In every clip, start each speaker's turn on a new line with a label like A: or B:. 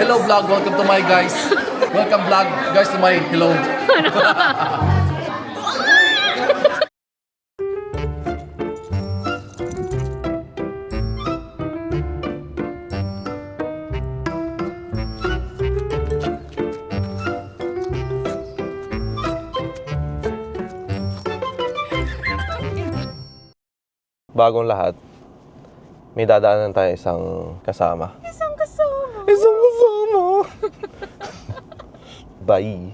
A: Hello vlog, welcome to my guys. Welcome vlog, guys to my hello.
B: Bagong lahat, may dadaanan tayo isang kasama.
C: Isang kasama.
B: Isang kasama! Bye!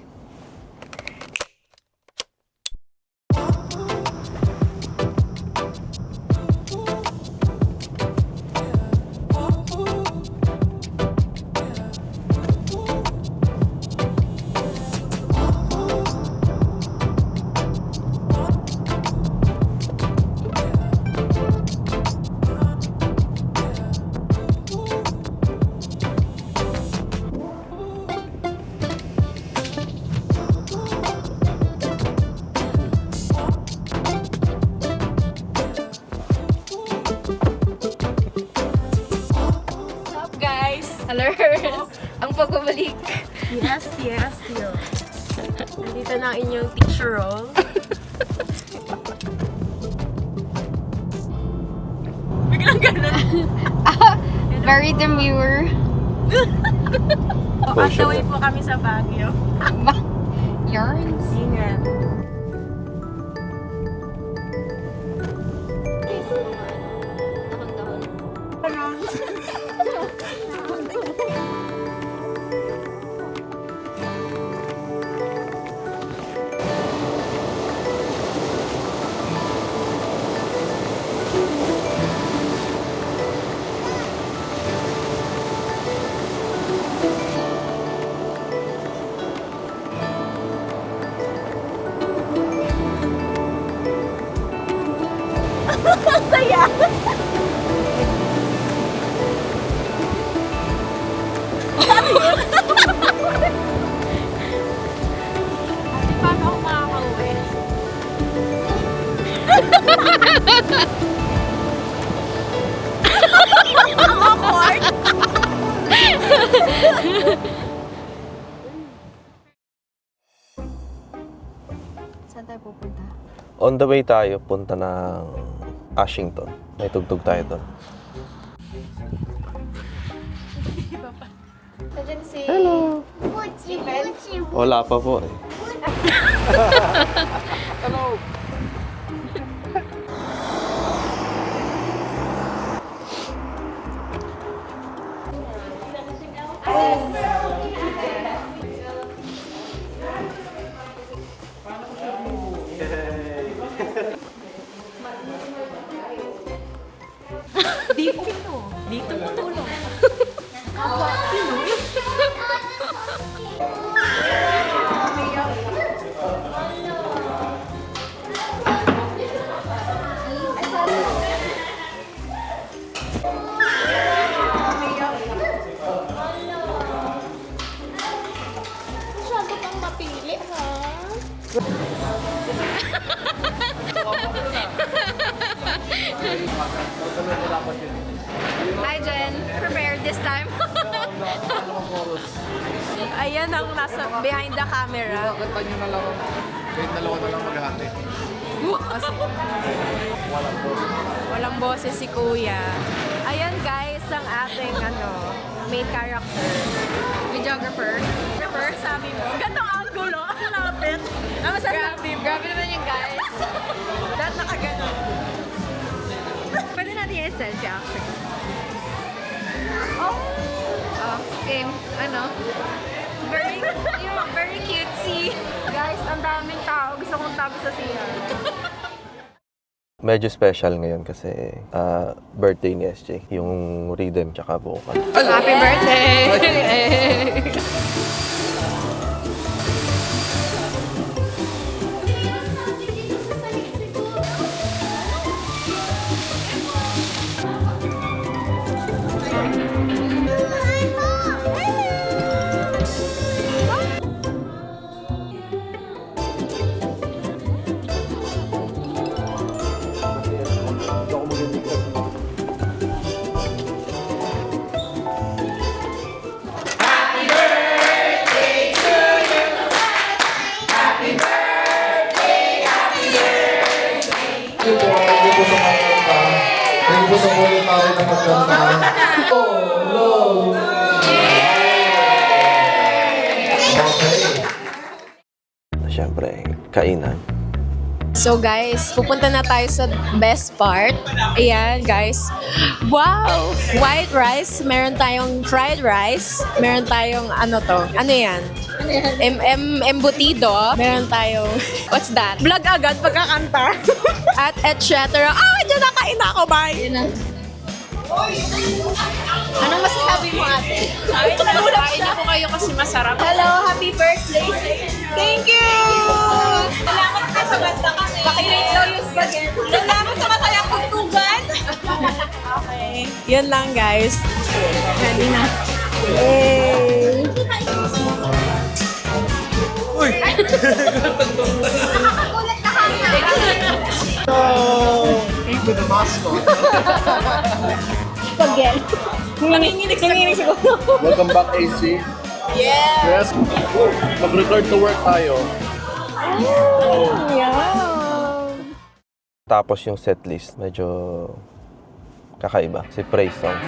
C: Alert! Ang pagbabalik.
D: Yes. Nandito na ang inyong teacher role. Biglang ganun.
C: Very demure.
D: On the way po kami sa Baguio.
C: Yarns.
D: Ingat. Saya! Paano ako makakauwi? Ang awkward! Saan tayo pupunta?
B: On the way tayo, punta ng Ashington. May tugtog tayo doon.
C: Nandiyan si...
B: Hello! Wala pa po eh.
D: Dito mo tulong.
C: Masyado kang mapili, ha? Hi, Jen. Prepared this time.
D: Ayan ang nasa behind the camera.
A: Kanta nyo na lang. Kahit dalawa na lang maghahati.
D: Walang boses si Kuya. Ayan guys, ang ating main character.
C: Videographer.
D: Sabi mo, gandang angulo. Ang lapit. Ang masasabi mo.
C: Grabe naman yung guys.
D: Dahil nakaganon.
C: Pwede natin yung selfie actually. Oh, game. Very cutesy. Guys, ang daming tao. Gusto kong tago sa CR.
B: Medyo special ngayon kasi birthday ni SJ. Yung rhythm tsaka vocal.
C: Happy birthday!
B: Siyempre, kainan.
E: So guys, pupunta na tayo sa best part. Ayan guys. Wow! White rice. Meron tayong fried rice. Meron tayong ano to? Ano yan? Embutido. Meron tayong, what's that?
D: Vlog agad pagkakanta.
E: At et cetera. Ah, dyan nakain na ako, bye! Anong masasabi mo, ate?
D: Kain na po kayo kasi masarap.
E: Hello, happy birthday!
D: Thank you! Salamat ka sa ganda kami.
E: Pakirate daw yung spaghetti.
D: Salamat sa masayang tugtugan.
E: Okay. Yun lang, guys. Ready na. Yay!
D: Nanginginig siguro.
A: Welcome back, AC. Yes. Mag-return to work tayo.
B: Tapos yung setlist, medyo kakaiba. Si praise songs.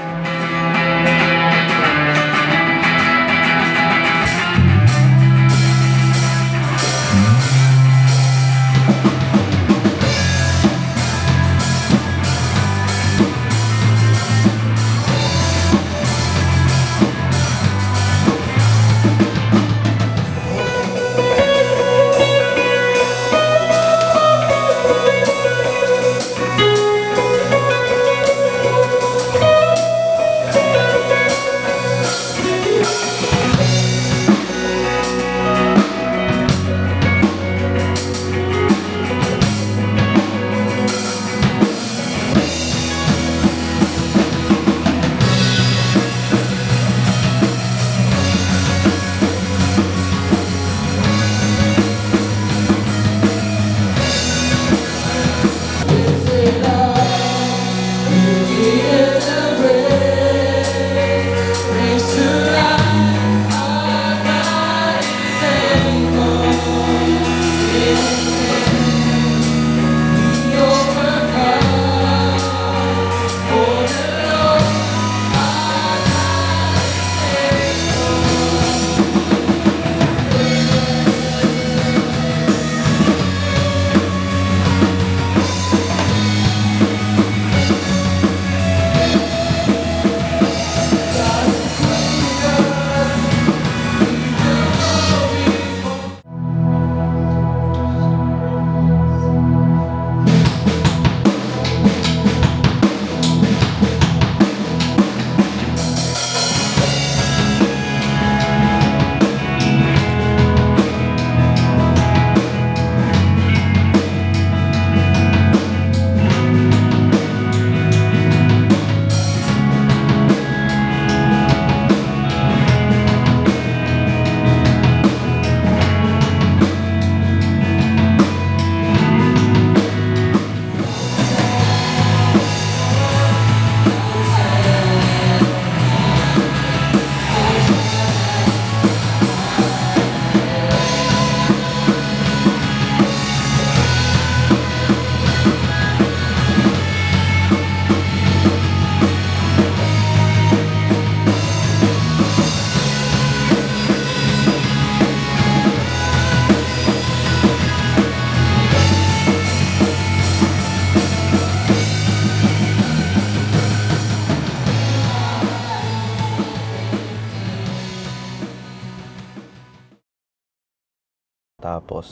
B: Tapos,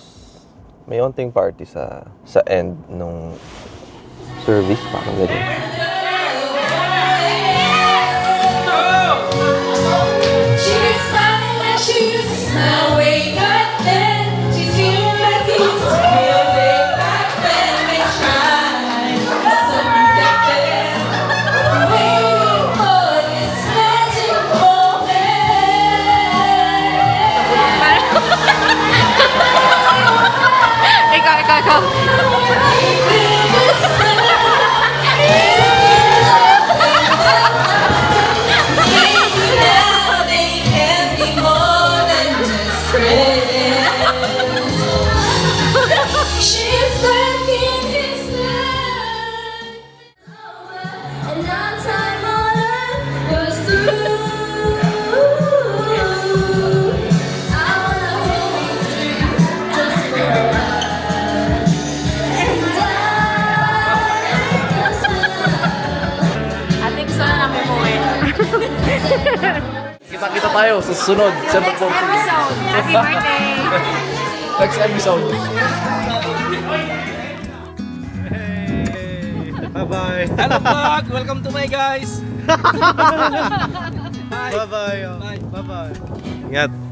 B: may onting party sa end nung service, parang ganyan.
E: Ikaw.
A: kita tayo sa susunod. December 14.
C: Episode. Happy birthday!
A: Next episode.
F: Bye-bye.
G: Hello vlog! Welcome to my guys!
F: Bye-bye. Bye-bye. Ingat.